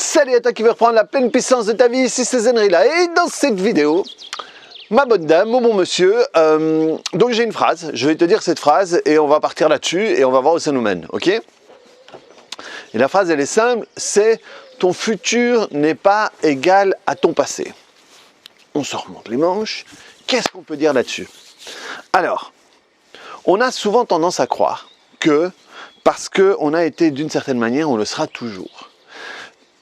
Salut à toi qui veux reprendre la pleine puissance de ta vie, ici c'est Zenrila. Et dans cette vidéo, ma bonne dame, mon bon monsieur, donc j'ai une phrase, je vais te dire cette phrase et on va partir là-dessus et on va voir où ça nous mène, ok? Et la phrase elle est simple, c'est « Ton futur n'est pas égal à ton passé ». On se remonte les manches, qu'est-ce qu'on peut dire là-dessus? Alors, on a souvent tendance à croire que parce qu'on a été d'une certaine manière, on le sera toujours.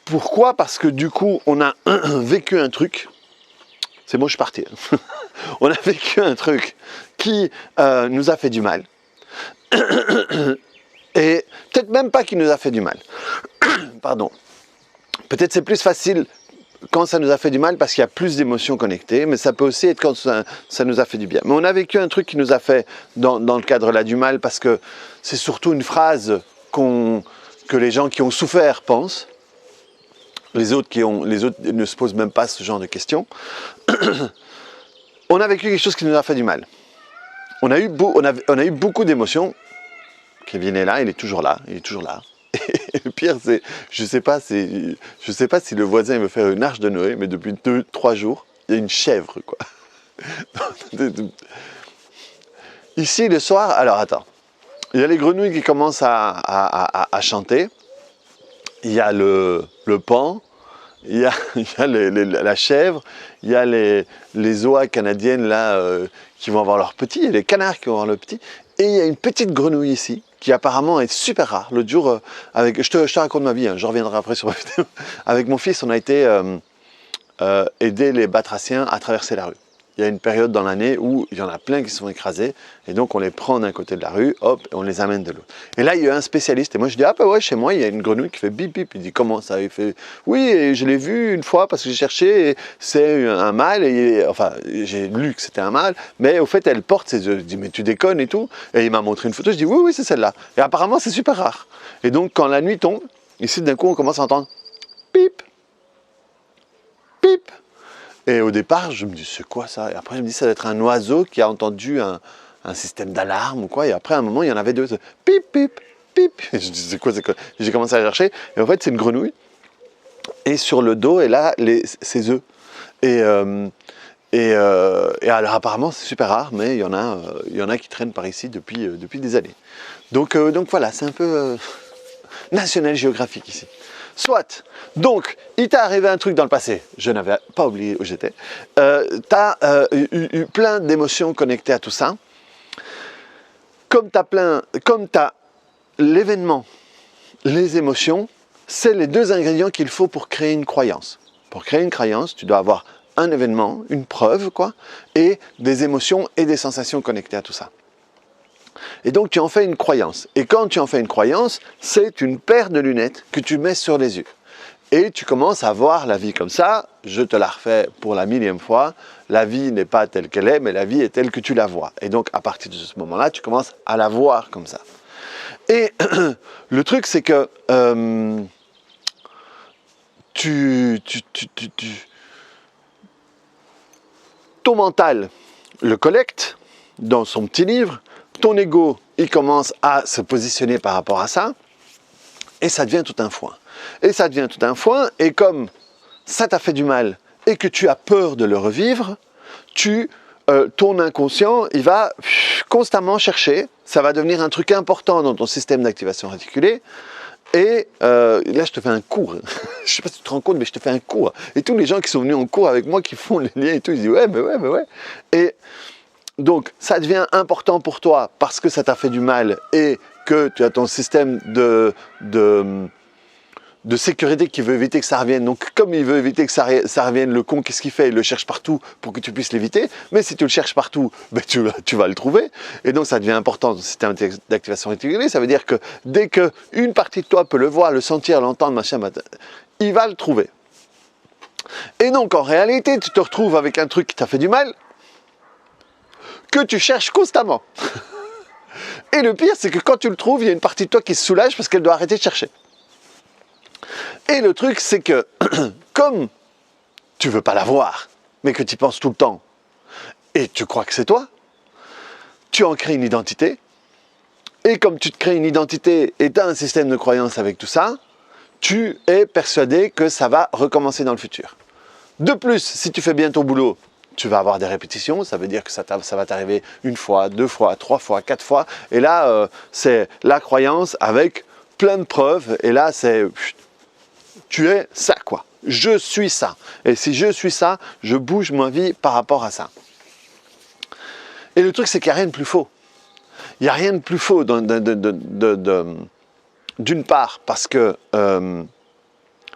Pourquoi? Parce que du coup, on a vécu un truc, c'est bon, je suis parti. On a vécu un truc qui nous a fait du mal. Et peut-être même pas qui nous a fait du mal. Pardon. Peut-être c'est plus facile quand ça nous a fait du mal parce qu'il y a plus d'émotions connectées, mais ça peut aussi être quand ça nous a fait du bien. Mais on a vécu un truc qui nous a fait, dans le cadre là, du mal, parce que c'est surtout une phrase que les gens qui ont souffert pensent. Les autres ne se posent même pas ce genre de questions. On a vécu quelque chose qui nous a fait du mal. On a eu beaucoup d'émotions. Kevin est là, il est toujours là, Et le pire, c'est, je sais pas si le voisin veut faire une arche de Noé, mais depuis 2-3 jours, il y a une chèvre, quoi. Ici, le soir, alors attends, il y a les grenouilles qui commencent à chanter. Il y a le paon, il y a la chèvre, il y a les oies canadiennes là qui vont avoir leurs petits, il y a les canards qui vont avoir leurs petits, et il y a une petite grenouille ici qui apparemment est super rare. L'autre jour, je te raconte ma vie, hein, je reviendrai après sur ma vidéo. Avec mon fils, on a été aider les batraciens à traverser la rue. Il y a une période dans l'année où il y en a plein qui se sont écrasés, et donc on les prend d'un côté de la rue, hop, et on les amène de l'autre. Et là, il y a un spécialiste, et moi je dis, ah bah ouais, chez moi, il y a une grenouille qui fait bip bip. Il dit, comment ça? Il fait, oui, et je l'ai vu une fois parce que j'ai cherché, et c'est un mâle, enfin, j'ai lu que c'était un mâle, mais au fait, elle porte ses œufs. Je dis, mais tu déconnes et tout. Et il m'a montré une photo, je dis, oui, c'est celle-là. Et apparemment, c'est super rare. Et donc, quand la nuit tombe, ici, d'un coup, on commence à entendre, pip, pip. Et au départ, je me dis, c'est quoi ça? Et après, je me dis, ça doit être un oiseau qui a entendu un système d'alarme ou quoi. Et après, à un moment, il y en avait deux. Pip, pip, pip. Et je dis, c'est quoi? J'ai commencé à chercher. Et en fait, c'est une grenouille. Et sur le dos, elle a ses œufs. Et alors, apparemment, c'est super rare, mais il y en a qui traînent par ici depuis des années. Donc voilà, c'est un peu National Geographic ici. Soit, donc, il t'est arrivé un truc dans le passé, je n'avais pas oublié où j'étais, tu as eu plein d'émotions connectées à tout ça. Comme tu as l'événement, les émotions, c'est les deux ingrédients qu'il faut pour créer une croyance. Pour créer une croyance, tu dois avoir un événement, une preuve, quoi, et des émotions et des sensations connectées à tout ça. Et donc tu en fais une croyance. Et quand tu en fais une croyance, c'est une paire de lunettes que tu mets sur les yeux. Et tu commences à voir la vie comme ça. Je te la refais pour la 1000e fois. La vie n'est pas telle qu'elle est, mais la vie est telle que tu la vois. Et donc à partir de ce moment-là, tu commences à la voir comme ça. Et le truc, c'est que ton mental le collecte dans son petit livre. Ton ego, il commence à se positionner par rapport à ça, et ça devient tout un foin. Et ça devient tout un foin, et comme ça t'a fait du mal, et que tu as peur de le revivre, ton inconscient, il va constamment chercher, ça va devenir un truc important dans ton système d'activation réticulée, et là je te fais un cours, je ne sais pas si tu te rends compte, mais je te fais un cours, et tous les gens qui sont venus en cours avec moi, qui font les liens et tout, ils disent ouais, mais ouais, et donc, ça devient important pour toi parce que ça t'a fait du mal et que tu as ton système de sécurité qui veut éviter que ça revienne. Donc, comme il veut éviter que ça revienne, le con, qu'est-ce qu'il fait? Il le cherche partout pour que tu puisses l'éviter. Mais si tu le cherches partout, ben tu vas le trouver. Et donc, ça devient important ton système d'activation réticulée. Ça veut dire que dès qu'une partie de toi peut le voir, le sentir, l'entendre, machin, il va le trouver. Et donc, en réalité, tu te retrouves avec un truc qui t'a fait du mal, que tu cherches constamment. Et le pire, c'est que quand tu le trouves, il y a une partie de toi qui se soulage parce qu'elle doit arrêter de chercher. Et le truc, c'est que, comme tu veux pas la voir, mais que tu y penses tout le temps, et tu crois que c'est toi, tu en crées une identité, et comme tu te crées une identité et tu as un système de croyance avec tout ça, tu es persuadé que ça va recommencer dans le futur. De plus, si tu fais bien ton boulot, tu vas avoir des répétitions, ça veut dire que ça va t'arriver une fois, deux fois, trois fois, quatre fois. Et là, c'est la croyance avec plein de preuves. Et là, c'est tu es ça, quoi. Je suis ça. Et si je suis ça, je bouge ma vie par rapport à ça. Et le truc, c'est qu'il n'y a rien de plus faux. Il n'y a rien de plus faux d'une part parce que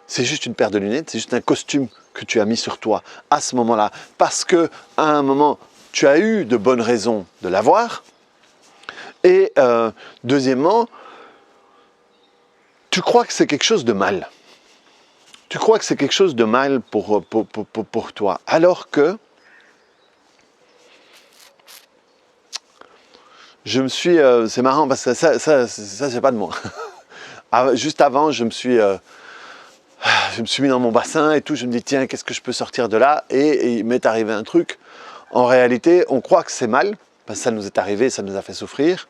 c'est juste une paire de lunettes, c'est juste un costume que tu as mis sur toi à ce moment-là, parce que à un moment, tu as eu de bonnes raisons de l'avoir. Et deuxièmement, tu crois que c'est quelque chose de mal. Tu crois que c'est quelque chose de mal pour toi, alors que je me suis... c'est marrant, parce que ça c'est pas de moi. Juste avant, je me suis mis dans mon bassin et tout, je me dis tiens, qu'est-ce que je peux sortir de là, et il m'est arrivé un truc. En réalité, on croit que c'est mal, parce que ça nous est arrivé, ça nous a fait souffrir.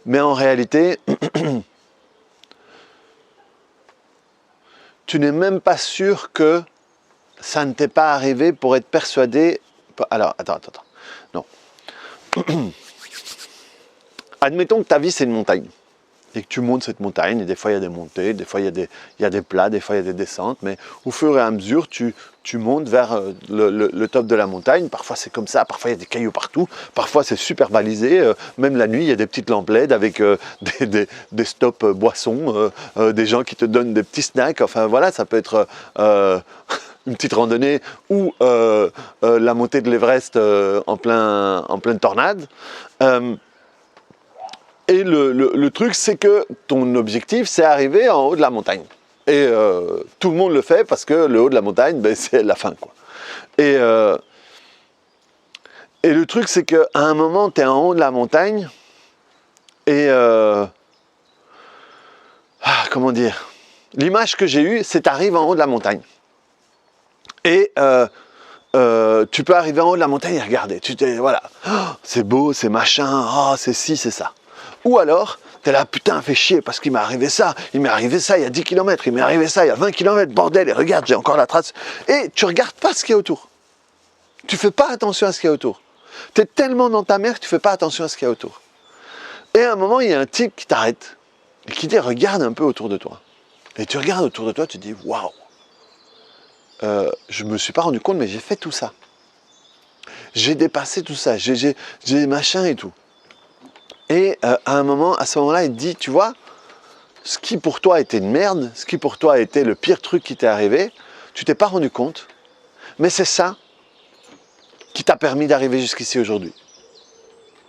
Mais en réalité, tu n'es même pas sûr que ça ne t'est pas arrivé pour être persuadé... Alors, attends. Non. Admettons que ta vie, c'est une montagne. Et que tu montes cette montagne, et des fois il y a des montées, des fois il y a des plats, des fois il y a des descentes, mais au fur et à mesure, tu montes vers le top de la montagne. Parfois c'est comme ça, parfois il y a des cailloux partout, parfois c'est super balisé, même la nuit il y a des petites lampes LED avec des stops boissons, des gens qui te donnent des petits snacks, enfin voilà, ça peut être une petite randonnée ou la montée de l'Everest en pleine tornade. Et le truc, c'est que ton objectif, c'est arriver en haut de la montagne. Et tout le monde le fait parce que le haut de la montagne, ben, c'est la fin, quoi. Et le truc, c'est qu'à un moment, tu es en haut de la montagne et... comment dire? L'image que j'ai eue, c'est t'arrives en haut de la montagne. Et tu peux arriver en haut de la montagne et regarder. Voilà, oh, c'est beau, c'est machin, oh, c'est ci, c'est ça. Ou alors, t'es là, putain, fais chier, parce qu'il m'est arrivé ça il y a 10 km, il m'est arrivé ça il y a 20 km, bordel, et regarde, j'ai encore la trace. Et tu regardes pas ce qu'il y a autour. Tu fais pas attention à ce qu'il y a autour. Tu es tellement dans ta merde que tu fais pas attention à ce qu'il y a autour. Et à un moment, il y a un type qui t'arrête, et qui dit, regarde un peu autour de toi. Et tu regardes autour de toi, tu te dis, waouh, je me suis pas rendu compte, mais j'ai fait tout ça. J'ai dépassé tout ça, j'ai machin et tout. Et à ce moment-là, il te dit, tu vois, ce qui pour toi était une merde, ce qui pour toi était le pire truc qui t'est arrivé, tu t'es pas rendu compte, mais c'est ça qui t'a permis d'arriver jusqu'ici aujourd'hui.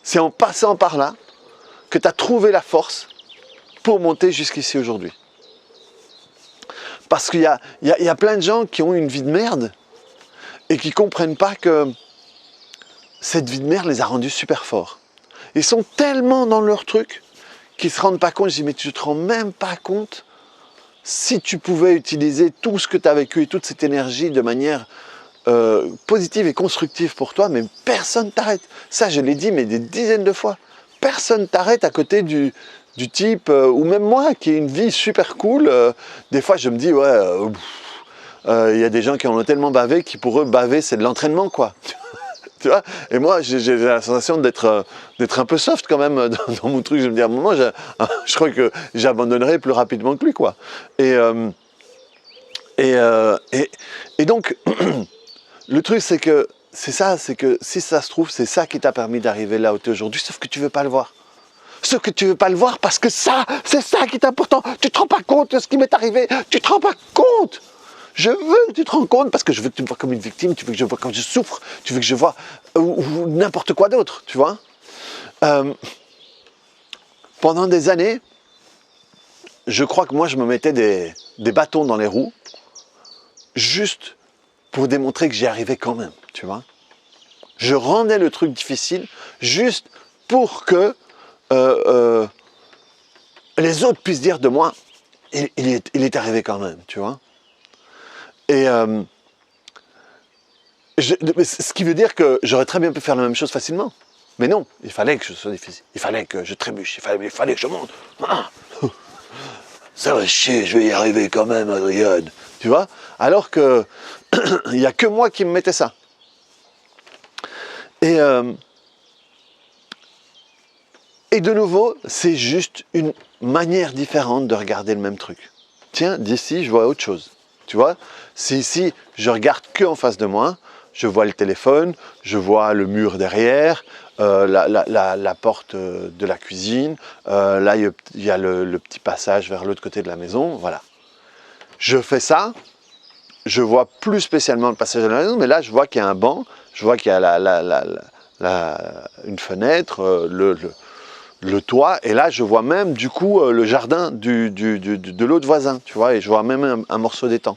C'est en passant par là que tu as trouvé la force pour monter jusqu'ici aujourd'hui. Parce qu'il y a plein de gens qui ont une vie de merde et qui ne comprennent pas que cette vie de merde les a rendus super forts. Ils sont tellement dans leur truc qu'ils ne se rendent pas compte. Je dis, mais tu ne te rends même pas compte si tu pouvais utiliser tout ce que tu as vécu et toute cette énergie de manière positive et constructive pour toi, mais personne ne t'arrête. Ça, je l'ai dit, mais des dizaines de fois. Personne ne t'arrête à côté du type, ou même moi, qui ai une vie super cool. Des fois, je me dis, ouais, y a des gens qui en ont tellement bavé, qui pour eux, baver, c'est de l'entraînement, quoi. Tu vois, et moi, j'ai la sensation d'être un peu soft quand même dans mon truc. Je me dis, à un moment, je crois que j'abandonnerai plus rapidement que lui, quoi. Et donc, le truc, c'est que si ça se trouve, c'est ça qui t'a permis d'arriver là où tu es aujourd'hui, sauf que tu ne veux pas le voir. Sauf que tu ne veux pas le voir parce que ça, c'est ça qui est important. Tu ne te rends pas compte de ce qui m'est arrivé. Tu ne te rends pas compte. Je veux que tu te rends compte parce que je veux que tu me vois comme une victime, tu veux que je vois comme je souffre, tu veux que je vois ou n'importe quoi d'autre, tu vois. Pendant des années, je crois que moi je me mettais des bâtons dans les roues juste pour démontrer que j'y arrivais quand même, tu vois. Je rendais le truc difficile juste pour que les autres puissent dire de moi, il est arrivé quand même, tu vois. Et ce qui veut dire que j'aurais très bien pu faire la même chose facilement. Mais non, il fallait que ce soit difficile. Il fallait que je trébuche, il fallait que je monte. ça va chier, je vais y arriver quand même, Adrien. Tu vois? Alors que il n'y a que moi qui me mettais ça. Et de nouveau, c'est juste une manière différente de regarder le même truc. Tiens, d'ici, je vois autre chose. Tu vois? Si ici, je regarde que en face de moi, je vois le téléphone, je vois le mur derrière, la porte de la cuisine, là, il y a le petit passage vers l'autre côté de la maison, voilà. Je fais ça, je vois plus spécialement le passage de la maison, mais là, je vois qu'il y a un banc, je vois qu'il y a une fenêtre, le toit, et là je vois même du coup le jardin de l'autre voisin, tu vois, et je vois même un morceau d'étang.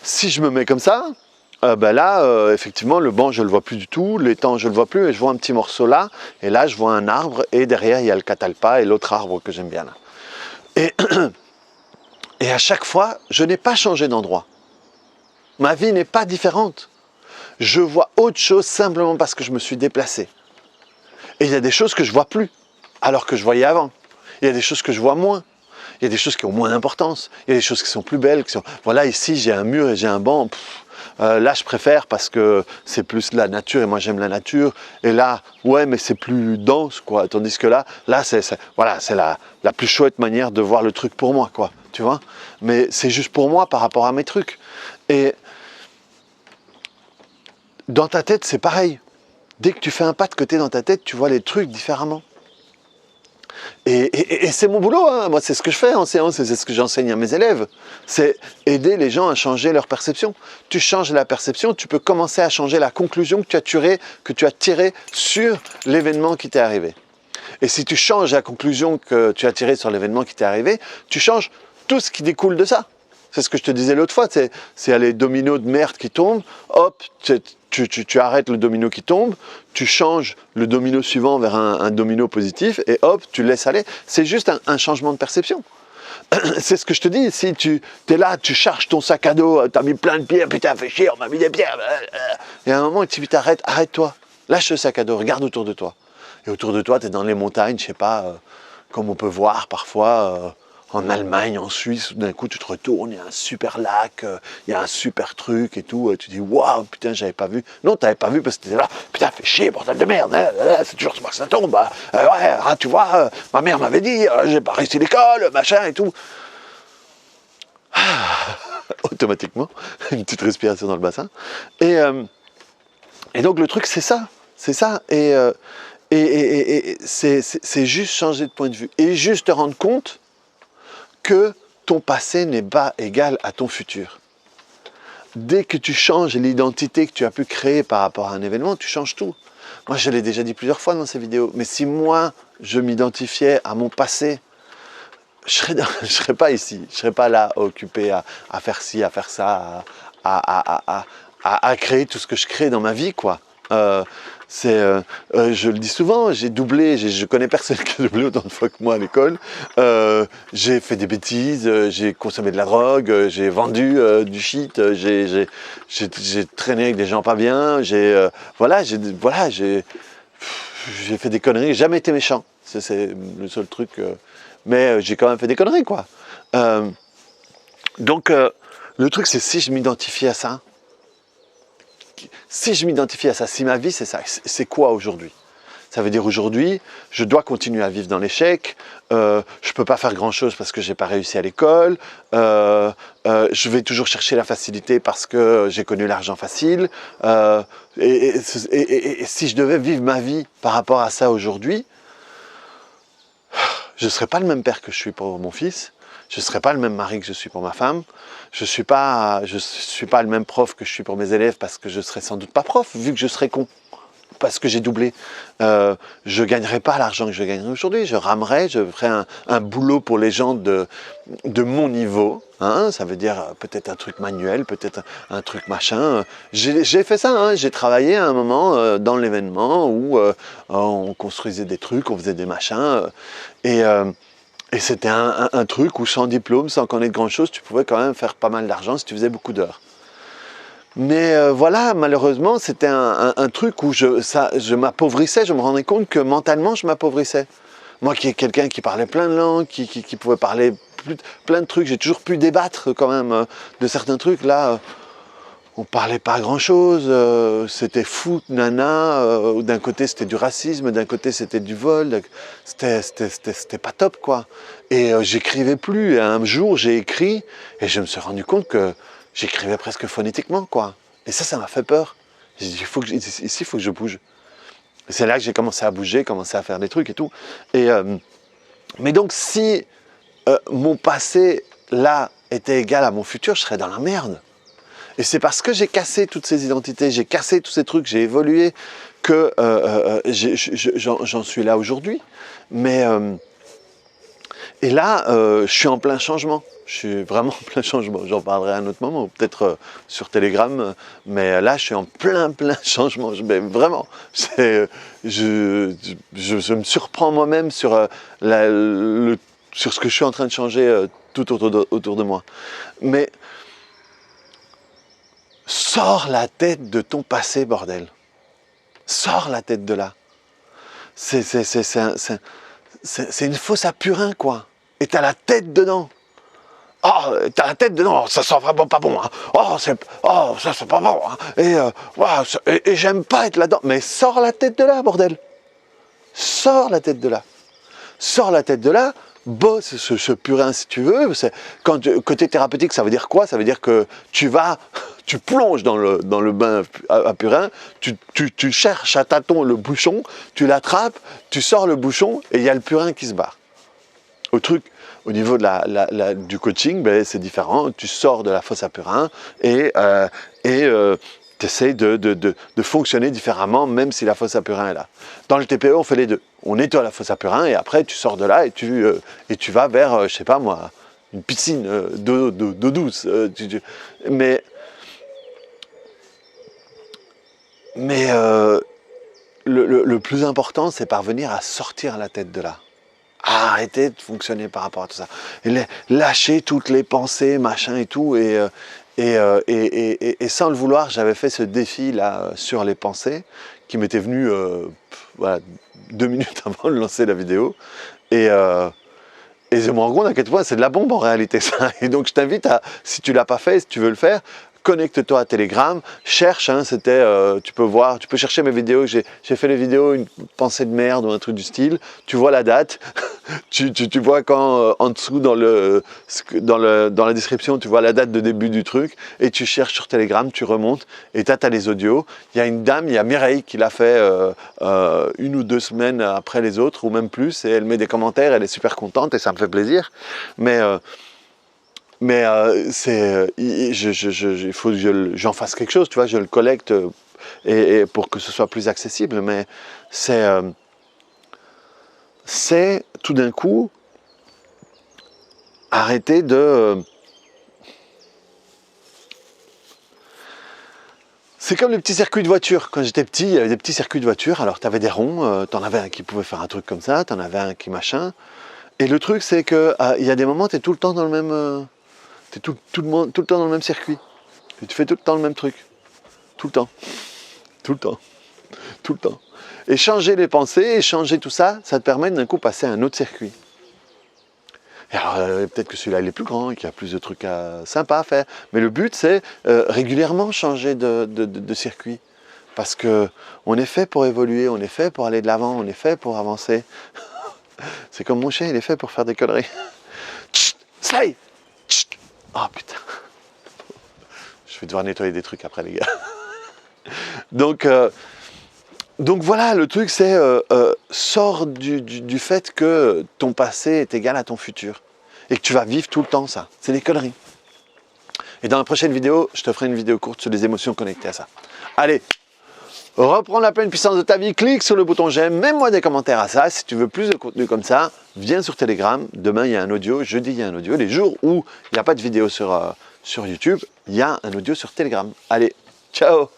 Si je me mets comme ça, ben là effectivement le banc je le vois plus du tout, l'étang je le vois plus, et je vois un petit morceau là, et là je vois un arbre, et derrière il y a le catalpa et l'autre arbre que j'aime bien là. Et à chaque fois, je n'ai pas changé d'endroit. Ma vie n'est pas différente. Je vois autre chose simplement parce que je me suis déplacé. Et il y a des choses que je vois plus, alors que je voyais avant. Il y a des choses que je vois moins. Il y a des choses qui ont moins d'importance. Il y a des choses qui sont plus belles. Voilà, ici, j'ai un mur et j'ai un banc. Là, je préfère parce que c'est plus la nature et moi, j'aime la nature. Et là, ouais, mais c'est plus dense, quoi. Tandis que là, voilà, c'est la plus chouette manière de voir le truc pour moi, quoi. Tu vois? Mais c'est juste pour moi par rapport à mes trucs. Et dans ta tête, c'est pareil. Dès que tu fais un pas de côté dans ta tête, tu vois les trucs différemment. Et c'est mon boulot, hein. Moi c'est ce que je fais en séance et c'est ce que j'enseigne à mes élèves. C'est aider les gens à changer leur perception. Tu changes la perception, tu peux commencer à changer la conclusion que tu as tirée sur l'événement qui t'est arrivé. Et si tu changes la conclusion que tu as tirée sur l'événement qui t'est arrivé, tu changes tout ce qui découle de ça. C'est ce que je te disais l'autre fois, c'est les dominos de merde qui tombent, hop, tu arrêtes le domino qui tombe, tu changes le domino suivant vers un domino positif, et hop, tu laisses aller. C'est juste un changement de perception. C'est ce que je te dis, si tu es là, tu charges ton sac à dos, tu as mis plein de pierres, putain, fais chier, on m'a mis des pierres. Et à un moment, tu t'arrêtes, arrête-toi, lâche le sac à dos, regarde autour de toi. Et autour de toi, tu es dans les montagnes, je sais pas, comme on peut voir parfois en Allemagne, en Suisse, d'un coup tu te retournes, il y a un super lac, il y a un super truc et tout, tu dis waouh, putain, j'avais pas vu. Non, t'avais pas vu parce que t'étais là, putain, fais chier, bordel de merde, c'est toujours ce que ça tombe. Ouais, tu vois, ma mère m'avait dit, j'ai pas réussi l'école, machin et tout. Automatiquement, une petite respiration dans le bassin. Et donc le truc, c'est ça. C'est ça. Et c'est juste changer de point de vue. Et juste te rendre compte que ton passé n'est pas égal à ton futur. Dès que tu changes l'identité que tu as pu créer par rapport à un événement, tu changes tout. Moi, je l'ai déjà dit plusieurs fois dans ces vidéos, mais si moi, je m'identifiais à mon passé, je serais pas ici, je serais pas là occupé à faire ci, à faire ça, à créer tout ce que je crée dans ma vie, quoi. Je le dis souvent, j'ai doublé, je connais personne qui a doublé autant de fois que moi à l'école. J'ai fait des bêtises, j'ai consommé de la drogue, j'ai vendu du shit, j'ai traîné avec des gens pas bien, j'ai fait des conneries, j'ai jamais été méchant, c'est le seul truc, mais j'ai quand même fait des conneries, quoi. Donc le truc, c'est si je m'identifie à ça, si ma vie c'est ça, c'est quoi aujourd'hui? Ça veut dire aujourd'hui, je dois continuer à vivre dans l'échec, je peux pas faire grand chose parce que j'ai pas réussi à l'école, je vais toujours chercher la facilité parce que j'ai connu l'argent facile, et si je devais vivre ma vie par rapport à ça aujourd'hui, je ne serais pas le même père que je suis pour mon fils, je ne serais pas le même mari que je suis pour ma femme, je ne suis pas le même prof que je suis pour mes élèves parce que je ne serais sans doute pas prof, vu que je serais con, parce que j'ai doublé. Je ne gagnerais pas l'argent que je gagnerais aujourd'hui, je ramerais, je ferais un boulot pour les gens de mon niveau, hein, ça veut dire peut-être un truc manuel, peut-être un truc machin. J'ai fait ça, hein, j'ai travaillé à un moment dans l'événement où on construisait des trucs, on faisait des machins, et c'était un truc où sans diplôme, sans connaître grand chose, tu pouvais quand même faire pas mal d'argent si tu faisais beaucoup d'heures. Mais voilà, malheureusement, c'était un truc où je m'appauvrissais, je me rendais compte que mentalement, je m'appauvrissais. Moi qui est quelqu'un qui parlait plein de langues, qui pouvait parler plein de trucs, j'ai toujours pu débattre quand même de certains trucs. Là, on parlait pas grand chose, c'était foot, nana, d'un côté c'était du racisme, d'un côté c'était du vol, c'était pas top quoi. Et j'écrivais plus, et un jour j'ai écrit, et je me suis rendu compte que j'écrivais presque phonétiquement quoi. Et ça m'a fait peur. J'ai dit, ici il faut que je bouge. C'est là que j'ai commencé à bouger, commencé à faire des trucs et tout. Et, mais donc si mon passé là était égal à mon futur, je serais dans la merde. Et c'est parce que j'ai cassé toutes ces identités, j'ai cassé tous ces trucs, j'ai évolué, que j'en suis là aujourd'hui. Mais et là, je suis en plein changement. Je suis vraiment en plein changement. J'en parlerai à un autre moment, peut-être sur Telegram. Mais là, je suis en plein changement. Mais vraiment, je me surprends moi-même sur, sur ce que je suis en train de changer tout autour de moi. Mais sors la tête de ton passé, bordel. Sors la tête de là. C'est une fosse à purin, quoi. Et t'as la tête dedans. Oh, t'as la tête dedans. Oh, ça sent vraiment pas bon. Hein. Oh, ça sent pas bon. Hein. Et j'aime pas être là-dedans. Mais sors la tête de là, bordel. Sors la tête de là. Sors la tête de là. Bosse ce purin si tu veux. Côté thérapeutique, ça veut dire quoi? Ça veut dire que tu plonges dans le bain à purin, tu cherches à tâtons le bouchon, tu l'attrapes, tu sors le bouchon et il y a le purin qui se barre. Au niveau du coaching, ben, c'est différent. Tu sors de la fosse à purin et tu essaies de fonctionner différemment, même si la fosse à purin est là. Dans le TPE, on fait les deux. On nettoie la fosse à purin et après, tu sors de là et tu vas vers, je sais pas moi, une piscine d'eau douce. Mais le plus important, c'est parvenir à sortir la tête de là. Arrêter de fonctionner par rapport à tout ça. Et lâcher toutes les pensées, machin et tout. Et sans le vouloir, j'avais fait ce défi là sur les pensées qui m'était venu voilà, 2 minutes avant de lancer la vidéo. Et je me rends compte à quel point c'est de la bombe en réalité ça. Et donc je t'invite à, si tu l'as pas fait, si tu veux le faire, connecte-toi à Telegram, cherche, hein, tu peux chercher mes vidéos, j'ai fait les vidéos, une pensée de merde ou un truc du style, tu vois la date, tu vois quand en dessous dans la description, tu vois la date de début du truc, et tu cherches sur Telegram, tu remontes, et t'as les audios. Il y a une dame, il y a Mireille qui l'a fait 1 ou 2 semaines après les autres, ou même plus, et elle met des commentaires, elle est super contente, et ça me fait plaisir, mais il faut que j'en fasse quelque chose, tu vois, je le collecte et pour que ce soit plus accessible, mais c'est tout d'un coup arrêter de... C'est comme les petits circuits de voiture. Quand j'étais petit, il y avait des petits circuits de voiture, alors tu avais des ronds, tu en avais un qui pouvait faire un truc comme ça, tu en avais un qui machin, et le truc c'est que il y a des moments, tu es tout le temps dans le même... tu es tout le temps dans le même circuit. Et tu fais tout le temps le même truc. Tout le temps. Tout le temps. Tout le temps. Et changer les pensées, et changer tout ça, ça te permet d'un coup passer à un autre circuit. Et alors, peut-être que celui-là, il est plus grand, et qu'il y a plus de trucs sympas à faire. Mais le but, c'est régulièrement changer de circuit. Parce qu'on est fait pour évoluer, on est fait pour aller de l'avant, on est fait pour avancer. C'est comme mon chien, il est fait pour faire des conneries. Chut, Slay. Oh putain, je vais devoir nettoyer des trucs après les gars. Donc voilà, le truc c'est sors du fait que ton passé est égal à ton futur et que tu vas vivre tout le temps ça. C'est des conneries. Et dans la prochaine vidéo, je te ferai une vidéo courte sur les émotions connectées à ça. Allez, reprends la pleine puissance de ta vie, clique sur le bouton j'aime, mets-moi des commentaires à ça. Si tu veux plus de contenu comme ça, viens sur Telegram. Demain, il y a un audio, jeudi, il y a un audio. Les jours où il n'y a pas de vidéo sur YouTube, il y a un audio sur Telegram. Allez, ciao!